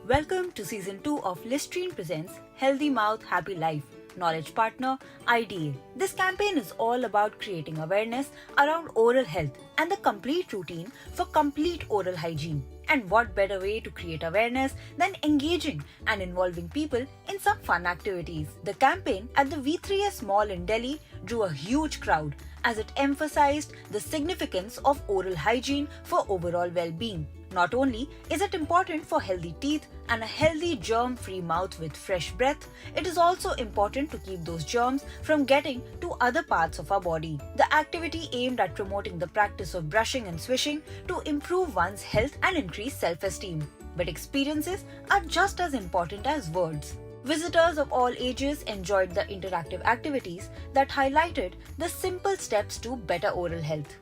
Welcome to Season 2 of Listerine presents Healthy Mouth Happy Life, knowledge partner IDA. This campaign is all about creating awareness around oral health and the complete routine for complete oral hygiene. And what better way to create awareness than engaging and involving people in some fun activities? The campaign at the V3S Mall in Delhi drew a huge crowd as it emphasized the significance of oral hygiene for overall well-being. Not only is it important for healthy teeth and a healthy germ-free mouth with fresh breath, it is also important to keep those germs from getting to other parts of our body. The activity aimed at promoting the practice of brushing and swishing to improve one's health and increase self-esteem. But experiences are just as important as words. Visitors of all ages enjoyed the interactive activities that highlighted the simple steps to better oral health.